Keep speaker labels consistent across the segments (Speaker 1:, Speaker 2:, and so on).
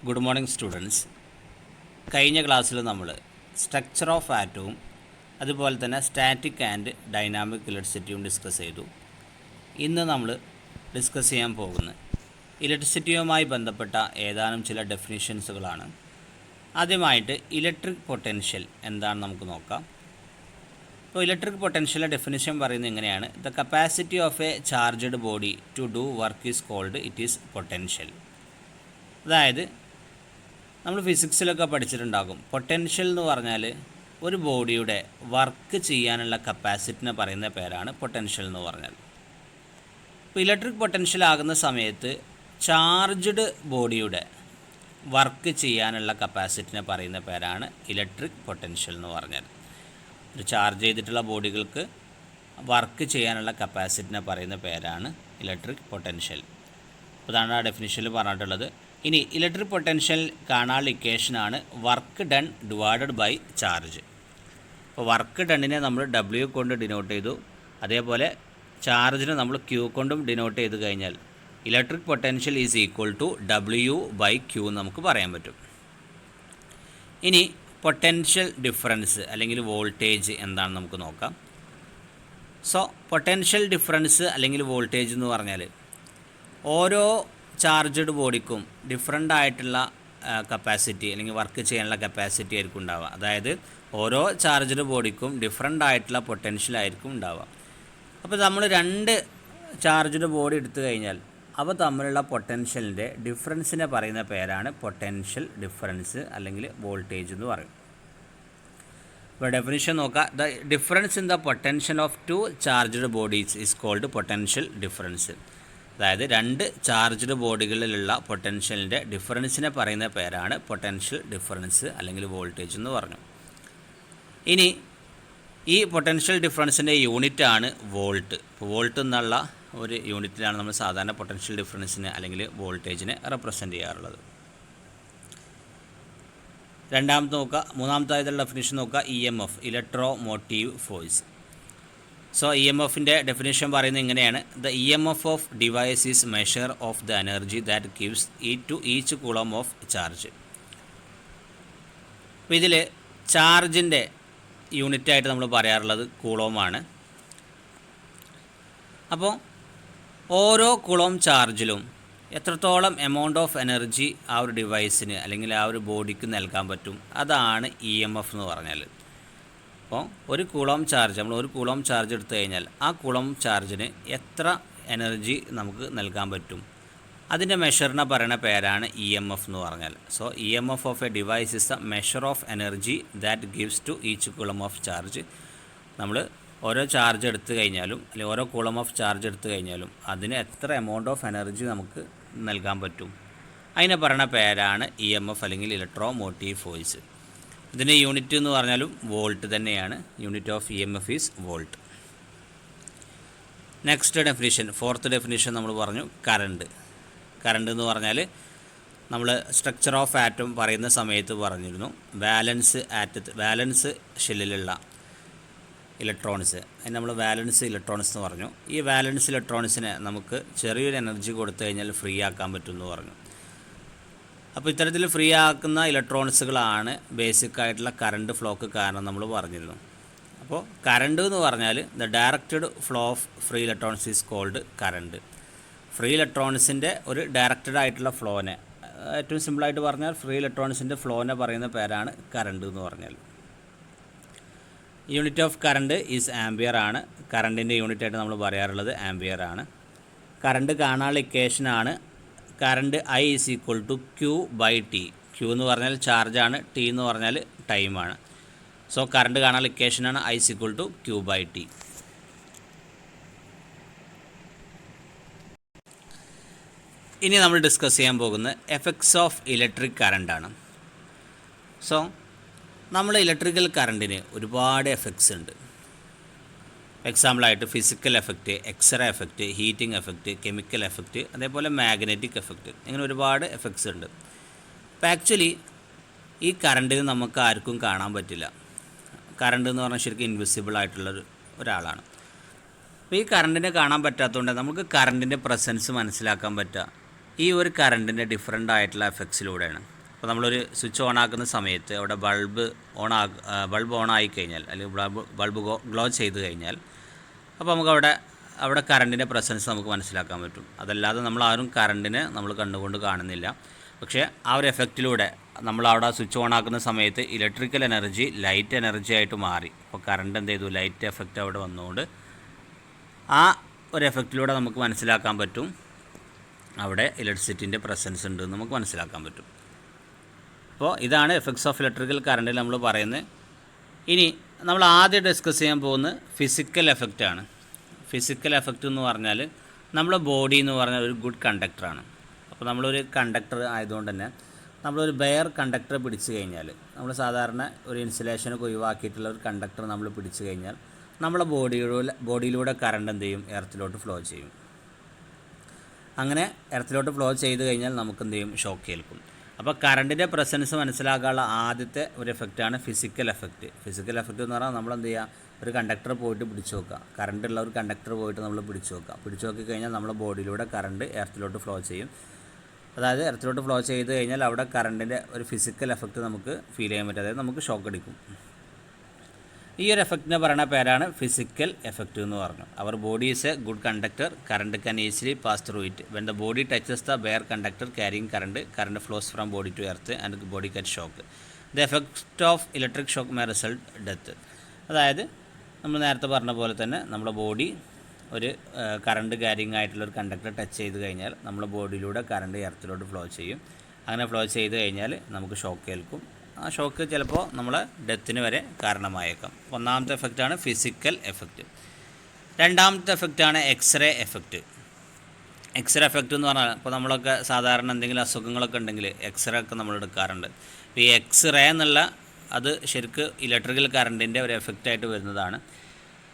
Speaker 1: Good morning students. കഴിഞ്ഞ ക്ലാസ്സിൽ നമ്മൾ സ്ട്രക്ചർ ഓഫ് ആറ്റവും അതുപോലെ തന്നെ സ്റ്റാറ്റിക് ആൻഡ് ഡൈനാമിക് ഇലക്ട്രിസിറ്റിയും ഡിസ്കസ് ചെയ്തു. ഇന്ന് നമ്മൾ ഡിസ്കസ് ചെയ്യാൻ പോകുന്നത് ഇലക്ട്രിസിറ്റിയുമായി ബന്ധപ്പെട്ട ഏതാനും ചില ഡെഫിനിഷൻസുകളാണ്. ആദ്യമായിട്ട് ഇലക്ട്രിക് പൊട്ടൻഷ്യൽ എന്താണെന്ന് നമുക്ക് നോക്കാം. ഇപ്പോൾ ഇലക്ട്രിക് പൊട്ടൻഷ്യലിൻ്റെ ഡെഫിനിഷൻ പറയുന്നത് എങ്ങനെയാണ്: the capacity of a charged body to do work is called it is potential. അതായത് നമ്മൾ ഫിസിക്സിലൊക്കെ പഠിച്ചിട്ടുണ്ടാകും, പൊട്ടൻഷ്യൽ എന്ന് പറഞ്ഞാൽ ഒരു ബോഡിയുടെ വർക്ക് ചെയ്യാനുള്ള കപ്പാസിറ്റിനെ പറയുന്ന പേരാണ് പൊട്ടൻഷ്യൽ എന്ന് പറഞ്ഞാൽ. ഇപ്പോൾ ഇലക്ട്രിക് പൊട്ടൻഷ്യൽ ആകുന്ന സമയത്ത് ചാർജ്ഡ് ബോഡിയുടെ വർക്ക് ചെയ്യാനുള്ള കപ്പാസിറ്റിനെ പറയുന്ന പേരാണ് ഇലക്ട്രിക് പൊട്ടൻഷ്യൽ എന്ന് പറഞ്ഞാൽ. ഒരു ചാർജ് ചെയ്തിട്ടുള്ള ബോഡികൾക്ക് വർക്ക് ചെയ്യാനുള്ള കപ്പാസിറ്റിനെ പറയുന്ന പേരാണ് ഇലക്ട്രിക് പൊട്ടൻഷ്യൽ. അപ്പോൾ അതാണ് ആ ഡെഫിനിഷനിൽ പറഞ്ഞിട്ടുള്ളത്. ഇനി ഇലക്ട്രിക് പൊട്ടൻഷ്യൽ കാണാനുള്ള ഇക്വേഷനാണ് work done divided by charge. അപ്പോൾ വർക്ക് ഡണ്ണിനെ നമ്മൾ W കൊണ്ട് ഡിനോട്ട് ചെയ്തു, അതേപോലെ ചാർജിനെ നമ്മൾ Q കൊണ്ടും ഡിനോട്ട് ചെയ്ത് കഴിഞ്ഞാൽ electric potential is equal to W/Q എന്ന് നമുക്ക് പറയാൻ പറ്റും. ഇനി പൊട്ടൻഷ്യൽ ഡിഫറൻസ് അല്ലെങ്കിൽ വോൾട്ടേജ് എന്താണെന്ന് നമുക്ക് നോക്കാം. സോ പൊട്ടൻഷ്യൽ ഡിഫറൻസ് അല്ലെങ്കിൽ വോൾട്ടേജ് എന്ന് പറഞ്ഞാൽ ഓരോ ചാർജ്ഡ് ബോഡിക്കും ഡിഫറൻ്റ് ആയിട്ടുള്ള കപ്പാസിറ്റി അല്ലെങ്കിൽ വർക്ക് ചെയ്യാനുള്ള കപ്പാസിറ്റി ആയിരിക്കും ഉണ്ടാവുക. അതായത് ഓരോ ചാർജ്ഡ് ബോഡിക്കും ഡിഫറൻ്റ് ആയിട്ടുള്ള പൊട്ടൻഷ്യൽ ആയിരിക്കും ഉണ്ടാവുക. അപ്പോൾ നമ്മൾ രണ്ട് ചാർജ്ഡ് ബോഡി എടുത്തു കഴിഞ്ഞാൽ അവ തമ്മിലുള്ള പൊട്ടൻഷ്യലിൻ്റെ ഡിഫറൻസിനെ പറയുന്ന പേരാണ് പൊട്ടൻഷ്യൽ ഡിഫറൻസ് അല്ലെങ്കിൽ വോൾട്ടേജ് എന്ന് പറയും. ഇപ്പോൾ ഡെഫിനിഷൻ നോക്കുക. The difference in the potential of two charged bodies is called potential difference. അതായത് രണ്ട് ചാർജ്ഡ് ബോഡികളിലുള്ള പൊട്ടൻഷ്യലിൻ്റെ ഡിഫറൻസിനെ പറയുന്ന പേരാണ് പൊട്ടൻഷ്യൽ ഡിഫറൻസ് അല്ലെങ്കിൽ വോൾട്ടേജ് എന്ന് പറഞ്ഞു. ഇനി ഈ പൊട്ടൻഷ്യൽ ഡിഫറൻസിൻ്റെ യൂണിറ്റാണ് വോൾട്ട്. ഇപ്പോൾ വോൾട്ട് എന്നുള്ള ഒരു യൂണിറ്റിലാണ് നമ്മൾ സാധാരണ പൊട്ടൻഷ്യൽ ഡിഫറൻസിനെ അല്ലെങ്കിൽ വോൾട്ടേജിനെ റെപ്രസെൻ്റ് ചെയ്യാറുള്ളത്. രണ്ടാമത്തെ നോക്കുക, മൂന്നാമത്തായിട്ടുള്ള ഡെഫിനിഷൻ നോക്കുക, EMF electromotive force. So EMFൻ്റെ ഡെഫിനേഷൻ പറയുന്നത് ഇങ്ങനെയാണ്: the EMF of device is measure of the energy that gives to each coulomb of charge. അപ്പോൾ ഇതിൽ ചാർജിൻ്റെ യൂണിറ്റായിട്ട് നമ്മൾ പറയാറുള്ളത് കൂളോമാണ്. അപ്പോൾ ഓരോ കൂളോം ചാർജിലും എത്രത്തോളം എമൗണ്ട് ഓഫ് എനർജി ആ ഒരു ഡിവൈസിന് അല്ലെങ്കിൽ ആ ഒരു ബോഡിക്ക് നൽകാൻ പറ്റും, അതാണ് EMF എന്ന് പറഞ്ഞാൽ. അപ്പോൾ ഒരു കൂളോം ചാർജ്, നമ്മൾ ഒരു കൂളോം ചാർജ് എടുത്തു കഴിഞ്ഞാൽ ആ കൂളോം ചാർജിന് എത്ര എനർജി നമുക്ക് നൽകാൻ പറ്റും, അതിൻ്റെ മെഷറിനെ പറയുന്ന പേരാണ് EMF എന്ന് പറഞ്ഞാൽ. So EMF of A device is the measure of energy that gives to each coulomb of charge. നമ്മൾ ഓരോ ചാർജ് എടുത്തു കഴിഞ്ഞാലും അല്ലെങ്കിൽ ഓരോ കൂളം ഓഫ് ചാർജ് എടുത്തു കഴിഞ്ഞാലും അതിന് എത്ര എമൗണ്ട് ഓഫ് എനർജി നമുക്ക് നൽകാൻ പറ്റും, അതിനെ പറയുന്ന പേരാണ് EMF അല്ലെങ്കിൽ ഇലക്ട്രോ മോട്ടീവ് ഫോഴ്സ്. ഇതിൻ്റെ യൂണിറ്റ് എന്ന് പറഞ്ഞാലും വോൾട്ട് തന്നെയാണ്. Unit of EMF is volt. Next definition, fourth definition നമ്മൾ പറഞ്ഞു കറണ്ട്. കറണ്ട് എന്ന് പറഞ്ഞാൽ നമ്മൾ സ്ട്രക്ചർ ഓഫ് ആറ്റം പറയുന്ന സമയത്ത് പറഞ്ഞിരുന്നു വാലൻസ് ഷെല്ലിലുള്ള ഇലക്ട്രോൺസ്, അതിന് നമ്മൾ വാലൻസ് ഇലക്ട്രോൺസ് എന്ന് പറഞ്ഞു. ഈ വാലൻസ് ഇലക്ട്രോൺസിനെ നമുക്ക് ചെറിയൊരു എനർജി കൊടുത്തു കഴിഞ്ഞാൽ ഫ്രീ ആക്കാൻ പറ്റുമെന്ന് പറഞ്ഞു. അപ്പോൾ ഇത്തരത്തിൽ ഫ്രീ ആക്കുന്ന ഇലക്ട്രോൺസുകളാണ് ബേസിക്കായിട്ടുള്ള കറണ്ട് ഫ്ലോക്ക് കാരണം നമ്മൾ പറഞ്ഞിരുന്നു. അപ്പോൾ കറണ്ട് എന്ന് പറഞ്ഞാൽ the directed flow of free electrons is called current. Free ഇലക്ട്രോൺസിൻ്റെ ഒരു ഡയറക്റ്റഡ് ആയിട്ടുള്ള ഫ്ലോനെ, ഏറ്റവും സിമ്പിളായിട്ട് പറഞ്ഞാൽ ഫ്രീ ഇലക്ട്രോൺസിൻ്റെ ഫ്ലോനെ പറയുന്ന പേരാണ് കറണ്ട് എന്ന് പറഞ്ഞാൽ. Unit of current is ampere ആണ്. കറണ്ടിൻ്റെ യൂണിറ്റായിട്ട് നമ്മൾ പറയാറുള്ളത് ആംബിയർ ആണ്. കറണ്ട് കാണാനുള്ള ഇക്വേഷനാണ് current I is equal to Q/T. Q എന്ന് പറഞ്ഞാൽ ചാർജാണ്, T എന്ന് പറഞ്ഞാൽ ടൈമാണ്. സോ കറണ്ട് കാണാനുള്ള ഇക്വേഷനാണ് I is equal to Q/T. ഇനി നമ്മൾ ഡിസ്കസ് ചെയ്യാൻ പോകുന്നത് എഫക്ട്സ് ഓഫ് ഇലക്ട്രിക് കറണ്ടാണ്. സോ നമ്മൾ ഇലക്ട്രിക്കൽ കറണ്ടിന് ഒരുപാട് എഫക്ട്സ് ഉണ്ട്. എക്സാമ്പിളായിട്ട് physical effect, X ray effect, heating effect, chemical effect, അതേപോലെ മാഗ്നറ്റിക് എഫക്റ്റ്, ഇങ്ങനെ ഒരുപാട് എഫക്ട്സ് ഉണ്ട്. അപ്പോൾ ആക്ച്വലി ഈ കറണ്ടിന് നമുക്ക് ആർക്കും കാണാൻ പറ്റില്ല. കറണ്ട് എന്ന് പറഞ്ഞാൽ ശരിക്കും ഇൻവിസിബിൾ ആയിട്ടുള്ള ഒരാളാണ്. അപ്പോൾ ഈ കറണ്ടിനെ കാണാൻ പറ്റാത്തതുകൊണ്ട് നമുക്ക് കറണ്ടിൻ്റെ പ്രസൻസ് മനസ്സിലാക്കാൻ പറ്റുക ഈ ഒരു കറണ്ടിൻ്റെ ഡിഫറൻ്റ് ആയിട്ടുള്ള എഫക്ട്സിലൂടെയാണ്. അപ്പോൾ നമ്മളൊരു സ്വിച്ച് ഓൺ ആക്കുന്ന സമയത്ത് അവിടെ ബൾബ് ഓൺ ആയി കഴിഞ്ഞാൽ അല്ലെങ്കിൽ ബൾബ് ഗ്ലോ ചെയ്ത് കഴിഞ്ഞാൽ അപ്പോൾ നമുക്ക് അവിടെ കറണ്ടിൻ്റെ പ്രസൻസ് നമുക്ക് മനസ്സിലാക്കാൻ പറ്റും. അതല്ലാതെ നമ്മളാരും കറണ്ടിനെ നമ്മൾ കണ്ടുകൊണ്ട് കാണുന്നില്ല. പക്ഷേ ആ ഒരു എഫക്റ്റിലൂടെ നമ്മളവിടെ സ്വിച്ച് ഓൺ ആക്കുന്ന സമയത്ത് ഇലക്ട്രിക്കൽ എനർജി ലൈറ്റ് എനർജി ആയിട്ട് മാറി. അപ്പോൾ കറണ്ട് എന്ത് ചെയ്തു, ലൈറ്റ് എഫക്റ്റ് അവിടെ വന്നുകൊണ്ട് ആ ഒരു എഫക്റ്റിലൂടെ നമുക്ക് മനസ്സിലാക്കാൻ പറ്റും അവിടെ ഇലക്ട്രിസിറ്റിൻ്റെ പ്രസൻസ് ഉണ്ട് എന്ന് നമുക്ക് മനസ്സിലാക്കാൻ പറ്റും. അപ്പോൾ ഇതാണ് എഫക്ട്സ് ഓഫ് ഇലക്ട്രിക്കൽ കറണ്ടിൽ നമ്മൾ പറയുന്നത്. ഇനി നമ്മൾ ആദ്യം ഡിസ്കസ് ചെയ്യാൻ പോകുന്നത് ഫിസിക്കൽ എഫക്റ്റാണ്. ഫിസിക്കൽ എഫക്റ്റ് എന്ന് പറഞ്ഞാൽ നമ്മുടെ ബോഡി എന്ന് പറഞ്ഞാൽ ഒരു ഗുഡ് കണ്ടക്ടറാണ്. അപ്പോൾ നമ്മളൊരു കണ്ടക്ടർ ആയതുകൊണ്ട് തന്നെ നമ്മളൊരു ബെയർ കണ്ടക്ടർ പിടിച്ചു കഴിഞ്ഞാൽ, നമ്മൾ സാധാരണ ഒരു ഇൻസുലേഷനൊക്കെ ഒഴിവാക്കിയിട്ടുള്ള ഒരു കണ്ടക്ടർ നമ്മൾ പിടിച്ചു കഴിഞ്ഞാൽ നമ്മുടെ ബോഡിയിലൂടെ കറണ്ട് എന്ത് ചെയ്യും, എർത്തിലോട്ട് ഫ്ലോ ചെയ്യും. അങ്ങനെ എർത്തിലോട്ട് ഫ്ലോ ചെയ്ത് കഴിഞ്ഞാൽ നമുക്ക് എന്ത് ചെയ്യും, ഷോക്ക് ഏൽക്കും. അപ്പോൾ കറണ്ടിൻ്റെ പ്രസൻസ് മനസ്സിലാക്കാനുള്ള ആദ്യത്തെ ഒരു എഫക്റ്റാണ് ഫിസിക്കൽ എഫക്റ്റ്. ഫിസിക്കൽ എഫക്റ്റ് എന്ന് പറഞ്ഞാൽ നമ്മൾ എന്ത് ചെയ്യുക, ഒരു കണ്ടക്ടർ പോയിട്ട് പിടിച്ചു നോക്കുക, കറണ്ടുള്ള ഒരു കണ്ടക്ടർ പോയിട്ട് നമ്മൾ പിടിച്ചു നോക്കി കഴിഞ്ഞാൽ നമ്മുടെ ബോഡിയിലൂടെ കറണ്ട് എർത്തിലോട്ട് ഫ്ലോ ചെയ്യും. അതായത് എർത്തിലോട്ട് ഫ്ലോ ചെയ്ത് കഴിഞ്ഞാൽ അവിടെ കറണ്ടിൻ്റെ ഒരു ഫിസിക്കൽ എഫക്റ്റ് നമുക്ക് ഫീൽ ചെയ്യാൻ പറ്റും, അതായത് നമുക്ക് ഷോക്ക് അടിക്കും. ഈ ഒരു എഫക്റ്റിനെ പറയുന്ന പേരാണ് ഫിസിക്കൽ എഫക്റ്റ് എന്ന് പറഞ്ഞു. അവർ body is a good conductor, current can easily pass through it. When the body touches the bare conductor carrying current flows from body to earth and body get shock. The effect of electric shock may result death. അതായത് നമ്മൾ നേരത്തെ പറഞ്ഞ പോലെ തന്നെ നമ്മുടെ body ഒരു current carrying ആയിട്ടുള്ളൊരു conductor touch ചെയ്ത് കഴിഞ്ഞാൽ നമ്മുടെ ബോഡിയിലൂടെ കറണ്ട് എർത്തിലോട്ട് ഫ്ലോ ചെയ്യും. അങ്ങനെ ഫ്ലോ ചെയ്ത് കഴിഞ്ഞാൽ നമുക്ക് ഷോക്ക് ഏൽക്കും. ആ ഷോക്ക് ചിലപ്പോൾ നമ്മളെ ഡെത്തിന് വരെ കാരണമായേക്കാം. ഒന്നാമത്തെ എഫക്റ്റാണ് ഫിസിക്കൽ എഫക്റ്റ്. രണ്ടാമത്തെ എഫക്റ്റാണ് എക്സ്റേ എഫക്റ്റ്. എക്സ്റേ എഫക്റ്റ് എന്ന് പറഞ്ഞാൽ ഇപ്പോൾ നമ്മളൊക്കെ സാധാരണ എന്തെങ്കിലും അസുഖങ്ങളൊക്കെ ഉണ്ടെങ്കിൽ എക്സ്റേ ഒക്കെ നമ്മൾ എടുക്കാറുണ്ട്. ഈ എക്സ്റേ എന്നുള്ള അത് ശരിക്ക് ഇലക്ട്രിക്കൽ കറണ്ടിൻ്റെ ഒരു എഫക്റ്റായിട്ട് വരുന്നതാണ്.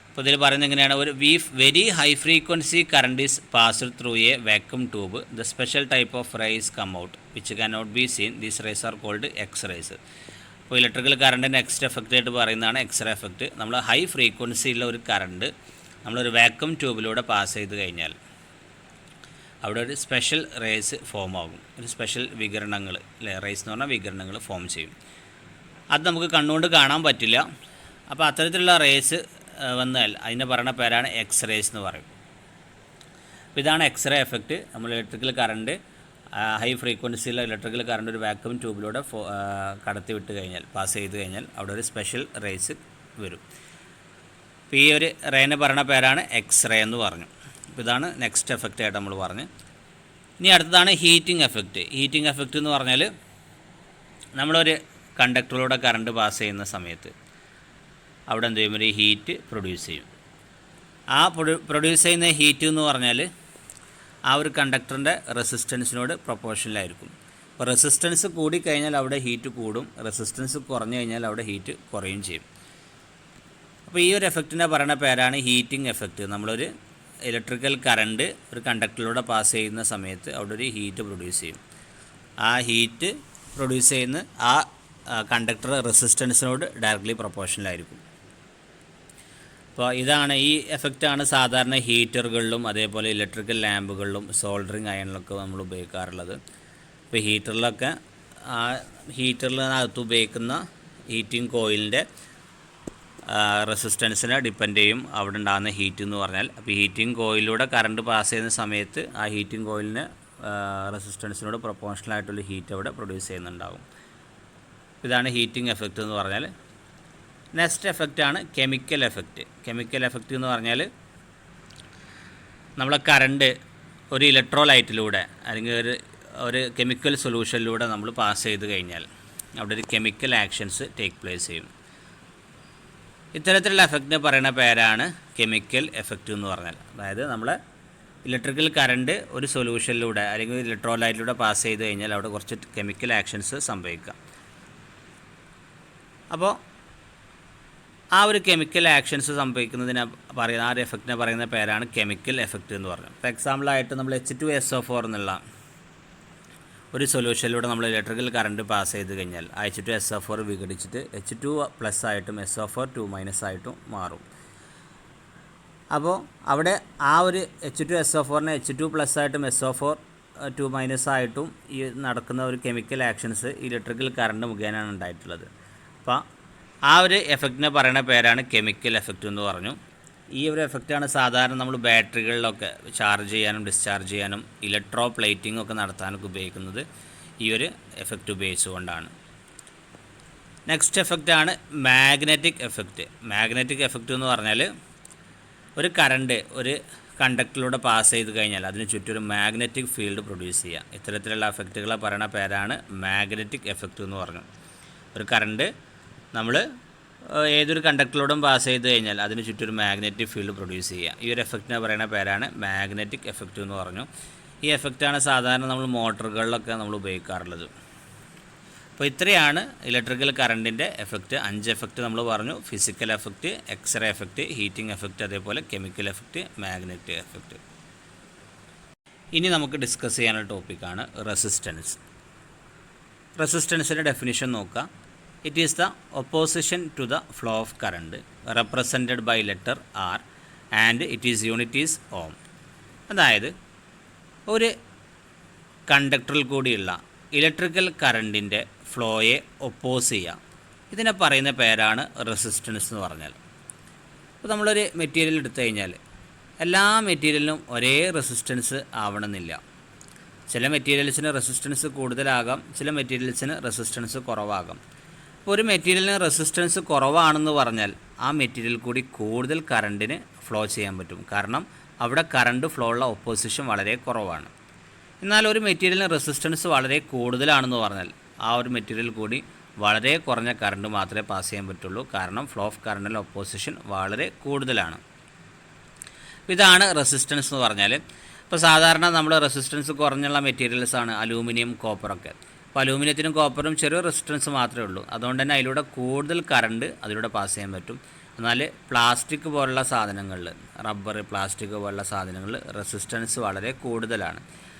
Speaker 1: അപ്പോൾ ഇതിൽ പറയുന്നത് എങ്ങനെയാണ്, ഒരു very high frequency current is passed through a vacuum tube. The special type of rays come out which can not be seen. These rays are called X rays. അപ്പോൾ ഇലക്ട്രിക്കൽ കറണ്ടിൻ്റെ നെക്സ്റ്റ് എഫക്റ്റ് ആയിട്ട് പറയുന്നതാണ് X ray effect. നമ്മൾ high ഫ്രീക്വൻസിയുള്ള ഒരു current നമ്മളൊരു vacuum ട്യൂബിലൂടെ pass ചെയ്ത് കഴിഞ്ഞാൽ അവിടെ ഒരു സ്പെഷ്യൽ റേസ് ഫോം ആകും. ഒരു സ്പെഷ്യൽ വികിരണങ്ങൾ, അല്ലേ, റേസ് എന്ന് പറഞ്ഞാൽ വികിരണങ്ങൾ ഫോം ചെയ്യും. അത് നമുക്ക് കണ്ണുകൊണ്ട് കാണാൻ പറ്റില്ല. അപ്പോൾ അത്തരത്തിലുള്ള റേസ് വന്നാൽ അതിനെ പറയുന്ന പേരാണ് എക്സ് റേസ് എന്ന് പറയും. അപ്പോൾ ഇതാണ് എക്സ്റേ എഫക്റ്റ്. നമ്മൾ ഇലക്ട്രിക്കൽ കറണ്ട് ഹൈ ഫ്രീക്വൻസിയുള്ള ഇലക്ട്രിക്കൽ കറണ്ട് ഒരു വാക്യൂം ട്യൂബിലൂടെ കടത്തി വിട്ട് കഴിഞ്ഞാൽ, പാസ് ചെയ്ത് കഴിഞ്ഞാൽ അവിടെ ഒരു സ്പെഷ്യൽ റേസ് വരും. അപ്പോൾ ഈ ഒരു റേനെ പറയുന്ന പേരാണ് എക്സ്റേ എന്ന് പറഞ്ഞു. അപ്പോൾ ഇതാണ് നെക്സ്റ്റ് എഫക്റ്റ് ആയിട്ട് നമ്മൾ പറഞ്ഞ്. ഇനി അടുത്തതാണ് ഹീറ്റിംഗ് എഫക്റ്റ്. ഹീറ്റിംഗ് എഫക്റ്റ് എന്ന് പറഞ്ഞാൽ നമ്മളൊരു കണ്ടക്ടറിലൂടെ കറണ്ട് പാസ് ചെയ്യുന്ന സമയത്ത് അവിടെ എന്ത് ചെയ്യും, ഒരു ഹീറ്റ് പ്രൊഡ്യൂസ് ചെയ്യും. ആ പ്രൊഡ്യൂസ് ചെയ്യുന്ന ഹീറ്റ് എന്ന് പറഞ്ഞാൽ ആ ഒരു കണ്ടക്ടറിൻ്റെ റെസിസ്റ്റൻസിനോട് പ്രൊപ്പോർഷനിലായിരിക്കും. അപ്പോൾ റെസിസ്റ്റൻസ് കൂടിക്കഴിഞ്ഞാൽ അവിടെ ഹീറ്റ് കൂടും, റെസിസ്റ്റൻസ് കുറഞ്ഞു കഴിഞ്ഞാൽ അവിടെ ഹീറ്റ് കുറയും ചെയ്യും. അപ്പോൾ ഈ ഒരു എഫക്റ്റിനെ പറയുന്ന പേരാണ് ഹീറ്റിംഗ് എഫക്റ്റ്. നമ്മളൊരു ഇലക്ട്രിക്കൽ കറണ്ട് ഒരു കണ്ടക്ടറിലൂടെ പാസ് ചെയ്യുന്ന സമയത്ത് അവിടെ ഒരു ഹീറ്റ് പ്രൊഡ്യൂസ് ചെയ്യും. ആ ഹീറ്റ് പ്രൊഡ്യൂസ് ചെയ്യുന്ന ആ കണ്ടക്ടർ റെസിസ്റ്റൻസിനോട് ഡയറക്റ്റ്ലി പ്രൊപ്പോർഷനിലായിരിക്കും. അപ്പോൾ ഇതാണ് ഈ എഫക്റ്റാണ് സാധാരണ ഹീറ്ററുകളിലും അതേപോലെ ഇലക്ട്രിക്കൽ ലാമ്പുകളിലും സോൾഡറിങ് അയണിലൊക്കെ നമ്മൾ ഉപയോഗിക്കാറുള്ളത്. ഇപ്പോൾ ഹീറ്ററിലൊക്കെ ആ ഹീറ്ററിനകത്ത് ഉപയോഗിക്കുന്ന ഹീറ്റിംഗ് കോയിലിൻ്റെ റെസിസ്റ്റൻസിനെ ഡിപ്പെൻഡ് ചെയ്യും അവിടെ ഉണ്ടാകുന്ന ഹീറ്റ് എന്ന് പറഞ്ഞാൽ. അപ്പോൾ ഹീറ്റിംഗ് കോയിലൂടെ കറണ്ട് പാസ് ചെയ്യുന്ന സമയത്ത് ആ ഹീറ്റിംഗ് കോയിലിന് റെസിസ്റ്റൻസിനോട് പ്രൊപ്പോർഷണലായിട്ടുള്ള ഹീറ്റ് അവിടെ പ്രൊഡ്യൂസ് ചെയ്യുന്നുണ്ടാകും. ഇതാണ് ഹീറ്റിംഗ് എഫക്റ്റ് എന്ന് പറഞ്ഞാൽ. നെക്സ്റ്റ് എഫക്റ്റാണ് കെമിക്കൽ എഫക്റ്റ്. കെമിക്കൽ എഫക്റ്റ് എന്ന് പറഞ്ഞാൽ നമ്മളെ കറണ്ട് ഒരു ഇലക്ട്രോലൈറ്റിലൂടെ അല്ലെങ്കിൽ ഒരു കെമിക്കൽ സൊല്യൂഷനിലൂടെ നമ്മൾ പാസ് ചെയ്ത് കഴിഞ്ഞാൽ അവിടെ ഒരു കെമിക്കൽ ആക്ഷൻസ് ടേക്ക് പ്ലേസ് ചെയ്യും. ഇത്തരത്തിലുള്ള എഫക്റ്റിനെ പറയുന്ന പേരാണ് കെമിക്കൽ എഫക്റ്റ് എന്ന് പറഞ്ഞാൽ. അതായത് നമ്മളെ ഇലക്ട്രിക്കൽ കറണ്ട് ഒരു സൊല്യൂഷനിലൂടെ അല്ലെങ്കിൽ ഇലക്ട്രോലൈറ്റിലൂടെ പാസ് ചെയ്ത് കഴിഞ്ഞാൽ അവിടെ കുറച്ച് കെമിക്കൽ ആക്ഷൻസ് സംഭവിക്കാം. അപ്പോൾ ആ ഒരു കെമിക്കൽ ആക്ഷൻസ് സംഭവിക്കുന്നതിനെ പറയുന്ന ആ ഒരു എഫക്റ്റിനെ പറയുന്ന പേരാണ് കെമിക്കൽ എഫക്റ്റ് എന്ന് പറഞ്ഞു. ഫോർ എക്സാമ്പിളായിട്ട് നമ്മൾ H2SO4 എന്നുള്ള ഒരു സൊല്യൂഷനിലൂടെ നമ്മൾ ഇലക്ട്രിക്കൽ കറണ്ട് പാസ് ചെയ്ത് കഴിഞ്ഞാൽ H2SO4 വിഘടിച്ചിട്ട് H2+ ആയിട്ടും SO4 2- ആയിട്ടും മാറും. അപ്പോൾ അവിടെ ആ ഒരു H2SO4നെ H2+ ആയിട്ടും SO4 2- ആയിട്ടും ഈ നടക്കുന്ന ഒരു കെമിക്കൽ ആക്ഷൻസ് ഇലക്ട്രിക്കൽ കറണ്ട് മുഖേനയാണ് ഉണ്ടായിട്ടുള്ളത്. അപ്പോൾ ആ ഒരു എഫക്റ്റിനെ പറയുന്ന പേരാണ് കെമിക്കൽ എഫക്റ്റ് എന്ന് പറഞ്ഞു. ഈ ഒരു എഫക്റ്റാണ് സാധാരണ നമ്മൾ ബാറ്ററികളിലൊക്കെ ചാർജ് ചെയ്യാനും ഡിസ്ചാർജ് ചെയ്യാനും ഇലക്ട്രോ പ്ലേറ്റിംഗ് ഒക്കെ നടത്താനൊക്കെ ഉപയോഗിക്കുന്നത് ഈ ഒരു എഫക്റ്റ് ഉപയോഗിച്ചുകൊണ്ടാണ്. നെക്സ്റ്റ് എഫക്റ്റാണ് മാഗ്നറ്റിക് എഫക്റ്റ്. മാഗ്നറ്റിക് എഫക്റ്റ് എന്ന് പറഞ്ഞാൽ ഒരു കറണ്ട് ഒരു കണ്ടക്ടറിലൂടെ പാസ് ചെയ്ത് കഴിഞ്ഞാൽ അതിന് ചുറ്റും ഒരു മാഗ്നറ്റിക് ഫീൽഡ് പ്രൊഡ്യൂസ് ചെയ്യുക. ഇത്തരത്തിലുള്ള എഫക്റ്റുകളെ പറയുന്ന പേരാണ് മാഗ്നറ്റിക് എഫക്റ്റ് എന്ന് പറഞ്ഞു. ഒരു കറണ്ട് നമ്മൾ ഏതൊരു കണ്ടക്ടറിലൂടെ പാസ് ചെയ്ത് കഴിഞ്ഞാൽ അതിന് ചുറ്റും ഒരു മാഗ്നറ്റിക് ഫീൽഡ് പ്രൊഡ്യൂസ് ചെയ്യുക. ഈ ഒരു എഫക്റ്റിനെ പറയുന്ന പേരാണ് മാഗ്നറ്റിക് എഫക്റ്റ് എന്ന് പറഞ്ഞു. ഈ എഫക്റ്റാണ് സാധാരണ നമ്മൾ മോട്ടറുകളിലൊക്കെ നമ്മൾ ഉപയോഗിക്കാറുള്ളത്. അപ്പോൾ ഇത്രയാണ് ഇലക്ട്രിക്കൽ കറണ്ടിൻ്റെ എഫക്റ്റ്. 5 എഫക്റ്റ് നമ്മൾ പറഞ്ഞു. Physical effect, X ray effect, heating effect, അതേപോലെ കെമിക്കൽ എഫക്റ്റ്, മാഗ്നറ്റിക് എഫക്റ്റ്. ഇനി നമുക്ക് ഡിസ്കസ് ചെയ്യാനുള്ള ടോപ്പിക്കാണ് റെസിസ്റ്റൻസ്. റെസിസ്റ്റൻസിൻ്റെ ഡെഫിനിഷൻ നോക്കാം. It is the opposition to the flow of current represented by letter R and it is unit is ohm. അതായത് ഒരു കണ്ടക്ടറിൽ കൂടിയുള്ള ഇലക്ട്രിക്കൽ കറണ്ടിൻ്റെ ഫ്ലോയെ ഒപ്പോസ് ചെയ്യുക. ഇതിനെ പറയുന്ന പേരാണ് റെസിസ്റ്റൻസ് എന്ന് പറഞ്ഞാൽ. അപ്പോൾ നമ്മളൊരു മെറ്റീരിയൽ എടുത്തു കഴിഞ്ഞാൽ എല്ലാ മെറ്റീരിയലിനും ഒരേ റെസിസ്റ്റൻസ് ആവണമെന്നില്ല. ചില മെറ്റീരിയൽസിന് റെസിസ്റ്റൻസ് കൂടുതലാകാം, ചില മെറ്റീരിയൽസിന് റെസിസ്റ്റൻസ് കുറവാകാം. അപ്പോൾ ഒരു മെറ്റീരിയലിന് റെസിസ്റ്റൻസ് കുറവാണെന്ന് പറഞ്ഞാൽ ആ മെറ്റീരിയൽ കൂടി കൂടുതൽ കറണ്ടിന് ഫ്ലോ ചെയ്യാൻ പറ്റും. കാരണം അവിടെ കറണ്ട് ഫ്ലോ ഉള്ള ഒപ്പോസിഷൻ വളരെ കുറവാണ്. എന്നാൽ ഒരു മെറ്റീരിയലിന് റെസിസ്റ്റൻസ് വളരെ കൂടുതലാണെന്ന് പറഞ്ഞാൽ ആ ഒരു മെറ്റീരിയൽ കൂടി വളരെ കുറഞ്ഞ കറണ്ട് മാത്രമേ പാസ് ചെയ്യാൻ പറ്റുള്ളൂ. കാരണം ഫ്ലോ ഓഫ് കറണ്ടിൻ്റെ ഒപ്പോസിഷൻ വളരെ കൂടുതലാണ്. ഇതാണ് റെസിസ്റ്റൻസ് എന്ന് പറഞ്ഞാൽ. ഇപ്പോൾ സാധാരണ നമ്മൾ റെസിസ്റ്റൻസ് കുറഞ്ഞുള്ള മെറ്റീരിയൽസാണ് അലൂമിനിയം, കോപ്പറൊക്കെ. അപ്പോൾ അലൂമിനിയത്തിനും കോപ്പറും ചെറിയ റെസിസ്റ്റൻസ് മാത്രമേ ഉള്ളൂ. അതുകൊണ്ട് തന്നെ അതിലൂടെ കൂടുതൽ കറണ്ട് അതിലൂടെ പാസ് ചെയ്യാൻ പറ്റും. എന്നാൽ പ്ലാസ്റ്റിക് പോലുള്ള സാധനങ്ങളിൽ, റബ്ബർ, പ്ലാസ്റ്റിക് പോലുള്ള സാധനങ്ങളിൽ റെസിസ്റ്റൻസ് വളരെ കൂടുതലാണ്.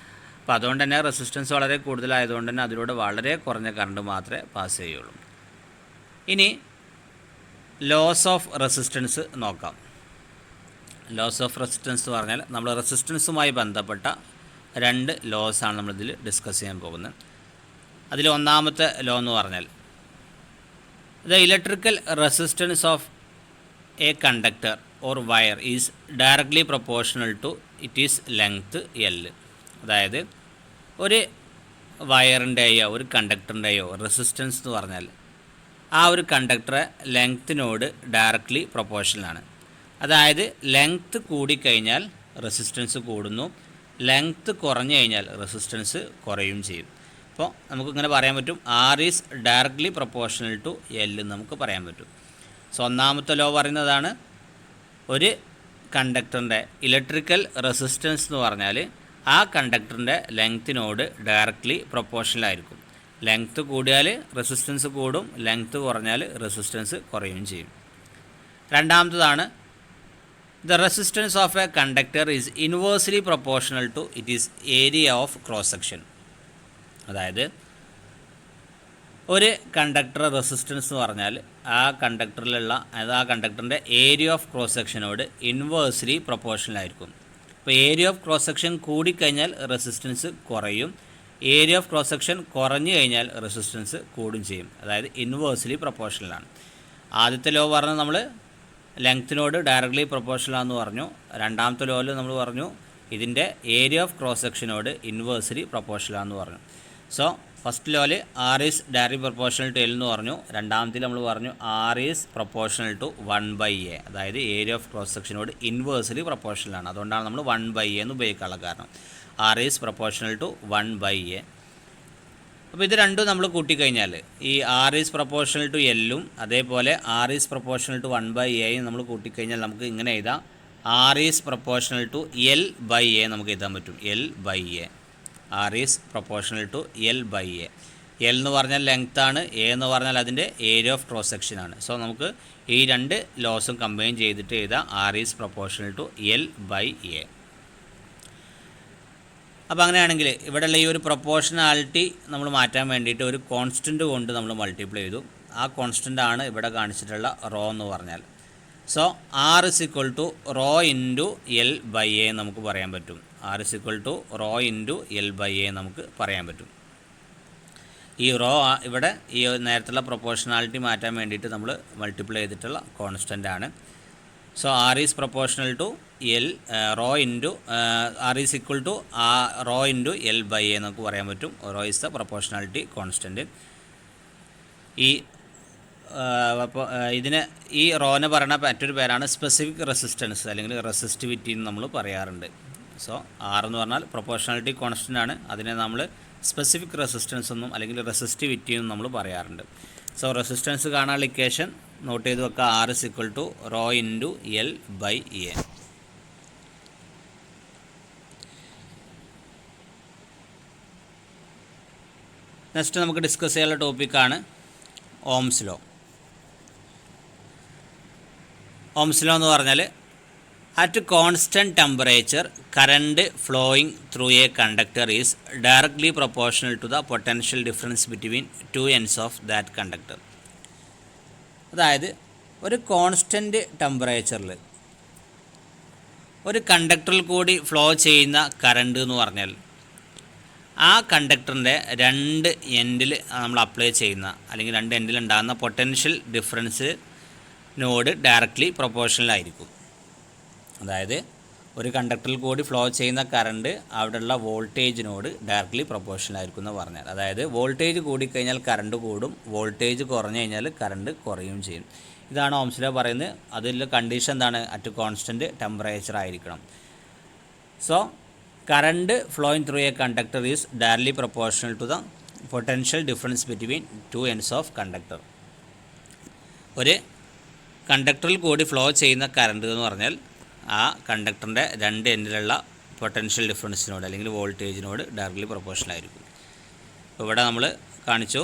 Speaker 1: അപ്പോൾ അതുകൊണ്ട് തന്നെ റെസിസ്റ്റൻസ് വളരെ കൂടുതലായതുകൊണ്ട് തന്നെ അതിലൂടെ വളരെ കുറഞ്ഞ കറണ്ട് മാത്രമേ പാസ് ചെയ്യുള്ളൂ. ഇനി ലോസ് ഓഫ് റെസിസ്റ്റൻസ് നോക്കാം. ലോസ് ഓഫ് റെസിസ്റ്റൻസ് എന്ന് പറഞ്ഞാൽ നമ്മൾ റെസിസ്റ്റൻസുമായി ബന്ധപ്പെട്ട 2 ലോസാണ് നമ്മളിതിൽ ഡിസ്കസ് ചെയ്യാൻ പോകുന്നത്. അതിൽ ഒന്നാമത്തെ ലോ എന്ന് പറഞ്ഞാൽ the electrical resistance of a conductor or wire is directly proportional to it is length L. അതായത് ഒരു വയറിൻ്റെയോ ഒരു കണ്ടക്ടറിൻ്റെയോ റെസിസ്റ്റൻസ് എന്ന് പറഞ്ഞാൽ ആ ഒരു കണ്ടക്ടറെ ലെങ്ത്തിനോട് ഡയറക്ട്ലി പ്രൊപ്പോർഷണലാണ്. അതായത് ലെങ്ത്ത് കൂടിക്കഴിഞ്ഞാൽ റെസിസ്റ്റൻസ് കൂടുന്നു, ലെങ്ത്ത് കുറഞ്ഞു കഴിഞ്ഞാൽ റെസിസ്റ്റൻസ് കുറയും ചെയ്യും. അപ്പോൾ നമുക്കിങ്ങനെ പറയാൻ പറ്റും, R is directly proportional to L എന്ന് നമുക്ക് പറയാൻ പറ്റും. സോ ഒന്നാമത്തെ ലോ പറയുന്നതാണ് ഒരു കണ്ടക്ടറിൻ്റെ ഇലക്ട്രിക്കൽ റെസിസ്റ്റൻസ് എന്ന് പറഞ്ഞാൽ ആ കണ്ടക്ടറിൻ്റെ ലെങ്ത്തിനോട് ഡയറക്ട്ലി പ്രൊപ്പോർഷണലായിരിക്കും. ലെങ്ത്ത് കൂടിയാൽ റെസിസ്റ്റൻസ് കൂടും, ലെങ്ത്ത് കുറഞ്ഞാൽ റെസിസ്റ്റൻസ് കുറയുകയും ചെയ്യും. രണ്ടാമത്തതാണ് the resistance of a conductor is inversely proportional to it is area of cross section. അതായത് ഒരു കണ്ടക്ടർ റെസിസ്റ്റൻസ് എന്ന് പറഞ്ഞാൽ ആ കണ്ടക്ടറിലുള്ള ആ കണ്ടക്ടറിൻ്റെ ഏരിയ ഓഫ് ക്രോസ് സെക്ഷനോട് ഇൻവേഴ്സ്ലി പ്രൊപ്പോർഷണലായിരിക്കും. അപ്പോൾ ഏരിയ ഓഫ് ക്രോസ് സെക്ഷൻ കൂടിക്കഴിഞ്ഞാൽ റെസിസ്റ്റൻസ് കുറയും, ഏരിയ ഓഫ് ക്രോസ് സെക്ഷൻ കുറഞ്ഞു കഴിഞ്ഞാൽ റെസിസ്റ്റൻസ് കൂടും ചെയ്യും. അതായത് ഇൻവേഴ്സ്ലി പ്രൊപ്പോർഷണലാണ്. ആദ്യത്തെ ലോ പറഞ്ഞാൽ നമ്മൾ ലെങ്ത്തിനോട് ഡയറക്ട്ലി പ്രൊപ്പോർഷണലാണെന്ന് പറഞ്ഞു. രണ്ടാമത്തെ ലോയിൽ നമ്മൾ പറഞ്ഞു ഇതിൻ്റെ ഏരിയ ഓഫ് ക്രോസ് സെക്ഷനോട് ഇൻവേഴ്സ്ലി പ്രൊപ്പോർഷണലാണെന്ന് പറഞ്ഞു. സോ ഫസ്റ്റ് ലോയിൽ R is directly proportional to L എന്ന് പറഞ്ഞു. രണ്ടാമത്തിൽ നമ്മൾ പറഞ്ഞു R is proportional to 1/A. അതായത് ഏരിയ ഓഫ് ക്രോസ് സെക്ഷനോട് ഇൻവേഴ്സ്ലി പ്രൊപ്പോർഷണലാണ്. അതുകൊണ്ടാണ് നമ്മൾ 1/A എന്ന് ഉപയോഗിക്കാനുള്ള കാരണം. R is proportional to 1/A. അപ്പോൾ ഇത് രണ്ടും നമ്മൾ കൂട്ടിക്കഴിഞ്ഞാൽ ഈ R is proportional to L അതേപോലെ R is proportional to 1/A നമ്മൾ കൂട്ടിക്കഴിഞ്ഞാൽ നമുക്ക് ഇങ്ങനെ എഴുതാം, R is proportional to L/A നമുക്ക് എഴുതാൻ പറ്റും. L/A. R is proportional to L/A. L എന്ന് പറഞ്ഞാൽ ലെങ്ത് ആണ്, A എന്ന് പറഞ്ഞാൽ അതിൻ്റെ ഏരിയ ഓഫ് ക്രോസ് സെക്ഷനാണ്. സോ നമുക്ക് ഈ 2 ലോസും കമ്പൈൻ ചെയ്തിട്ട് എഴുതാം, R is proportional to L/A. അപ്പോൾ അങ്ങനെയാണെങ്കിൽ ഇവിടെയുള്ള ഈ ഒരു പ്രൊപ്പോർഷണാലിറ്റി നമ്മൾ മാറ്റാൻ വേണ്ടിയിട്ട് ഒരു കോൺസ്റ്റൻറ്റ് കൊണ്ട് നമ്മൾ മൾട്ടിപ്ലൈ ചെയ്തു. ആ കോൺസ്റ്റൻ്റ് ആണ് ഇവിടെ കാണിച്ചിട്ടുള്ള റോ എന്ന് പറഞ്ഞാൽ. So R is equal to rho into L by A നമുക്ക് പറയാൻ പറ്റും. R is equal to rho into L by A നമുക്ക് പറയാൻ പറ്റും. ഈ റോ ഇവിടെ ഈ നേരത്തുള്ള പ്രൊപ്പോർഷണാലിറ്റി മാറ്റാൻ വേണ്ടിയിട്ട് നമ്മൾ മൾട്ടിപ്ലൈ ചെയ്തിട്ടുള്ള കോൺസ്റ്റൻ്റ് ആണ്. So R is proportional to L rho into R is equal to rho into L by A നമുക്ക് പറയാൻ പറ്റും. Rho is the proportionality constant. ഈ അപ്പോൾ ഇതിന് ഈ റോനെ പറയുന്ന മറ്റൊരു പേരാണ് സ്പെസിഫിക് റെസിസ്റ്റൻസ് അല്ലെങ്കിൽ റെസിസ്റ്റിവിറ്റി എന്ന് നമ്മൾ പറയാറുണ്ട്. സോ ആർ എന്ന് പറഞ്ഞാൽ പ്രൊപ്പോർഷണാലിറ്റി കോൺസ്റ്റൻ്റ് ആണ്. അതിനെ നമ്മൾ സ്പെസിഫിക് റെസിസ്റ്റൻസ് എന്നും അല്ലെങ്കിൽ റെസിസ്റ്റിവിറ്റി എന്നും നമ്മൾ പറയാറുണ്ട്. സോ റെസിസ്റ്റൻസ് കാണാനുള്ള ഇക്വേഷൻ നോട്ട് ചെയ്ത് വെക്കുക. R is equal to rho into L by A. Next നമുക്ക് ഡിസ്കസ് ചെയ്യാനുള്ള ടോപ്പിക്കാണ് ഓംസ് ലോ. ഓംസ് ലോ എന്ന് പറഞ്ഞാൽ at constant temperature current flowing through a conductor is directly proportional to the potential difference between two ends of that conductor. അതായത് ഒരു constant ടെമ്പറേച്ചറിൽ ഒരു കണ്ടക്ടറിൽ കൂടി ഫ്ലോ ചെയ്യുന്ന കറണ്ട് എന്ന് പറഞ്ഞാൽ ആ കണ്ടക്ടറിൻ്റെ രണ്ട് എൻഡിൽ നമ്മൾ അപ്ലൈ ചെയ്യുന്ന അല്ലെങ്കിൽ രണ്ട് എൻഡിൽ ഉണ്ടാകുന്ന പൊട്ടൻഷ്യൽ ഡിഫറൻസിനോട് ഡയറക്ട്ലി പ്രൊപ്പോർഷണലായിരിക്കും. അതായത് ഒരു കണ്ടക്ടറിൽ കൂടി ഫ്ലോ ചെയ്യുന്ന കറണ്ട് അവിടെയുള്ള വോൾട്ടേജിനോട് ഡയറക്ട്ലി പ്രൊപ്പോർഷണലായിരിക്കും എന്ന് പറഞ്ഞാൽ, അതായത് വോൾട്ടേജ് കൂടിക്കഴിഞ്ഞാൽ കറണ്ട് കൂടും, വോൾട്ടേജ് കുറഞ്ഞു കഴിഞ്ഞാൽ കറണ്ട് കുറയുകയും ചെയ്യും. ഇതാണ് ഓംസ് ലോ പറയുന്നത്. അതിൽ കണ്ടീഷൻ എന്താണ്? അറ്റ് കോൺസ്റ്റൻറ്റ് ടെമ്പറേച്ചർ ആയിരിക്കണം. So current flowing through a conductor is directly proportional to the potential difference between two ends of conductor. ഒരു കണ്ടക്ടറിൽ കൂടി ഫ്ലോ ചെയ്യുന്ന കറണ്ട് എന്ന് പറഞ്ഞാൽ ആ കണ്ടക്ടറിൻ്റെ രണ്ട് എൻഡിലുള്ള പൊട്ടൻഷ്യൽ ഡിഫറൻസിനോട് അല്ലെങ്കിൽ വോൾട്ടേജിനോട് ഡയറക്ട്ലി പ്രൊപ്പോർഷണൽ ആയിരിക്കും. ഇപ്പോൾ ഇവിടെ നമ്മൾ കാണിച്ചു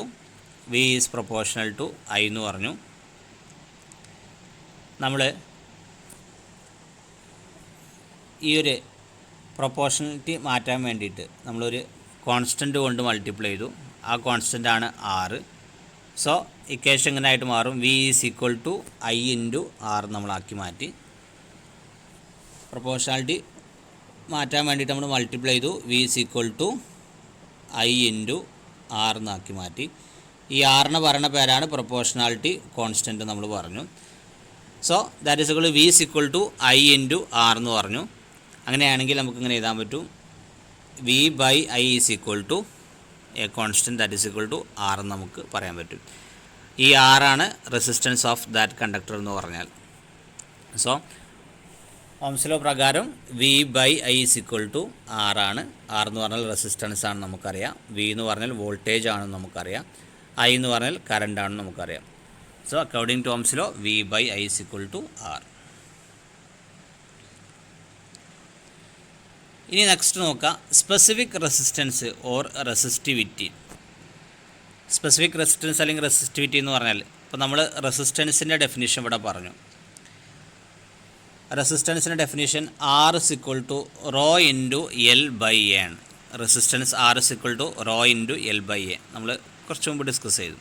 Speaker 1: V is proportional to I എന്ന് പറഞ്ഞു. നമ്മൾ ഈ ഒരു പ്രൊപ്പോർഷണലിറ്റി മാറ്റാൻ വേണ്ടിയിട്ട് നമ്മളൊരു കോൺസ്റ്റൻറ്റ് കൊണ്ട് മൾട്ടിപ്ലൈ ചെയ്തു. ആ കോൺസ്റ്റൻ്റ് ആണ് ആറ്. സോ ഇക്വേഷൻ ഇങ്ങനെ ആയിട്ട് മാറും. V is equal to I into R നമ്മളാക്കി മാറ്റി. പ്രൊപ്പോർഷണാലിറ്റി മാറ്റാൻ വേണ്ടിയിട്ട് നമ്മൾ മൾട്ടിപ്ലൈ ചെയ്തു. V is equal to I into R എന്നാക്കി മാറ്റി. ഈ ആറിന് പറയുന്ന പേരാണ് പ്രൊപ്പോർഷണാലിറ്റി കോൺസ്റ്റൻറ്റ് നമ്മൾ പറഞ്ഞു. So that is equal to V is equal to I into R എന്ന് പറഞ്ഞു. അങ്ങനെയാണെങ്കിൽ നമുക്ക് ഇങ്ങനെ എഴുതാൻ പറ്റും. V by I is equal to a constant that is equal to R എന്ന് നമുക്ക് പറയാൻ പറ്റും. ഈ ആറാണ് റെസിസ്റ്റൻസ് ഓഫ് ദാറ്റ് കണ്ടക്ടർ എന്ന് പറഞ്ഞാൽ. സോ ഓംസ് ലോ പ്രകാരം V by I is equal to ആറാണ്. ആർ എന്ന് പറഞ്ഞാൽ റെസിസ്റ്റൻസ് ആണെന്ന് നമുക്കറിയാം. വി എന്ന് പറഞ്ഞാൽ വോൾട്ടേജ് ആണെന്ന് നമുക്കറിയാം. ഐ എന്ന് പറഞ്ഞാൽ കറണ്ട് ആണെന്ന് നമുക്കറിയാം. So according to Ohm's law V by I is equal to R. ഇനി നെക്സ്റ്റ് നോക്കാം specific resistance or resistivity. Specific resistance അല്ലെങ്കിൽ റെസിസ്റ്റിവിറ്റി എന്ന് പറഞ്ഞാൽ ഇപ്പോൾ നമ്മൾ റെസിസ്റ്റൻസിൻ്റെ ഡെഫിനിഷൻ ഇവിടെ പറഞ്ഞു. റെസിസ്റ്റൻസിൻ്റെ definition R is equal to rho into L by A ആണ്. Resistance R is equal to rho into L by A നമ്മൾ കുറച്ച് മുമ്പ് ഡിസ്കസ് ചെയ്തു.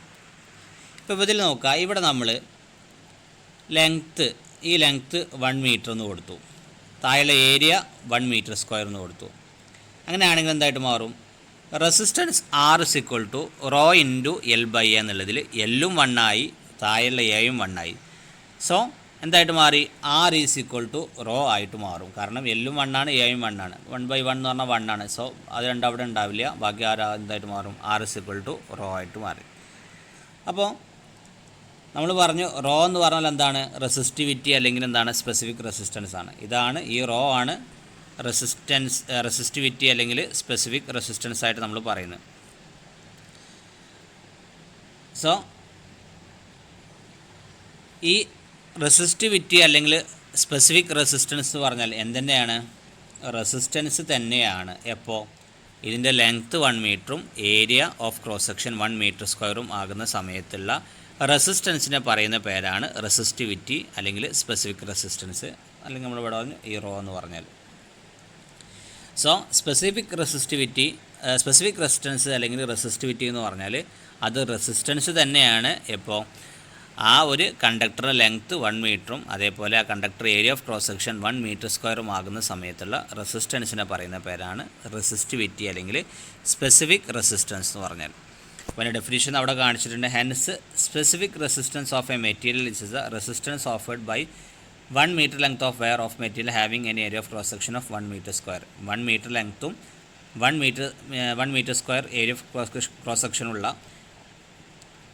Speaker 1: ഇപ്പോൾ ഇതിൽ നോക്കുക, ഇവിടെ നമ്മൾ ഈ ലെങ്ത്ത് 1 മീറ്റർ എന്ന് കൊടുത്തു. താഴെയുള്ള ഏരിയ 1 മീറ്റർ സ്ക്വയർ എന്ന് കൊടുത്തു. അങ്ങനെയാണെങ്കിൽ എന്തായിട്ട് മാറും? Resistance R is equal to rho into L by A എന്നുള്ളതിൽ എല്ലും 1 ആയി, താഴെയുള്ള എയും 1 ആയി. സോ എന്തായിട്ട് മാറി? R is equal to rho ആയിട്ട് മാറും. കാരണം എല്ലും 1 ആണ്, എയും 1 ആണ്. 1/1 എന്ന് പറഞ്ഞാൽ 1 ആണ്. സോ അത് രണ്ടും അവിടെ ഉണ്ടാവില്ല. ബാക്കി എന്തായിട്ട് മാറും? R is equal to rho ആയിട്ട് മാറി. അപ്പോൾ നമ്മൾ പറഞ്ഞു റോ എന്ന് പറഞ്ഞാൽ എന്താണ്? റെസിസ്റ്റിവിറ്റി അല്ലെങ്കിൽ എന്താണ്? സ്പെസിഫിക് റെസിസ്റ്റൻസ് ആണ്. ഇതാണ് ഈ റോ ആണ് റെസിസ്റ്റിവിറ്റി അല്ലെങ്കിൽ സ്പെസിഫിക് റെസിസ്റ്റൻസ് ആയിട്ട് നമ്മൾ പറയുന്നത്. സോ ഈ റെസിസ്റ്റിവിറ്റി അല്ലെങ്കിൽ സ്പെസിഫിക് റെസിസ്റ്റൻസ് എന്ന് പറഞ്ഞാൽ എന്തുതന്നെയാണ്? റെസിസ്റ്റൻസ് തന്നെയാണ്. എപ്പോൾ? ഇതിൻ്റെ ലെങ്ത്ത് 1 മീറ്ററും area of cross section 1 metre സ്ക്വയറും ആകുന്ന സമയത്തുള്ള റെസിസ്റ്റൻസിനെ പറയുന്ന പേരാണ് റെസിസ്റ്റിവിറ്റി അല്ലെങ്കിൽ സ്പെസിഫിക് റെസിസ്റ്റൻസ്, അല്ലെങ്കിൽ നമ്മൾ ഇവിടെ പറഞ്ഞു ഈ റോ എന്ന് പറഞ്ഞാൽ. സോ സ്പെസിഫിക് റെസിസ്റ്റൻസ് അല്ലെങ്കിൽ റെസിസ്റ്റിവിറ്റി എന്ന് പറഞ്ഞാൽ അത് റെസിസ്റ്റൻസ് തന്നെയാണ്. എപ്പോൾ? ആ ഒരു കണ്ടക്ടറുടെ ലെങ്ത്ത് 1 മീറ്ററും അതേപോലെ ആ conductor area of cross section 1 metre സ്ക്വയറും ആകുന്ന സമയത്തുള്ള റെസിസ്റ്റൻസിനെ പറയുന്ന പേരാണ് റെസിസ്റ്റിവിറ്റി അല്ലെങ്കിൽ സ്പെസിഫിക് റെസിസ്റ്റൻസ് എന്ന് പറഞ്ഞാൽ. അപ്പോൾ അതിൻ്റെ ഡെഫിനിഷൻ അവിടെ കാണിച്ചിട്ടുണ്ട്. Hence specific resistance of a material is the resistance offered by 1 metre length of wire of material having an area of cross section of 1 metre square. 1 metre ലെങ്ത്തും 1 metre square area of cross സെക്ഷനുള്ള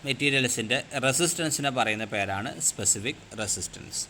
Speaker 1: മെറ്റീരിയൽസിൻ്റെ റെസിസ്റ്റൻസിനെ പറയുന്ന പേരാണ് specific resistance.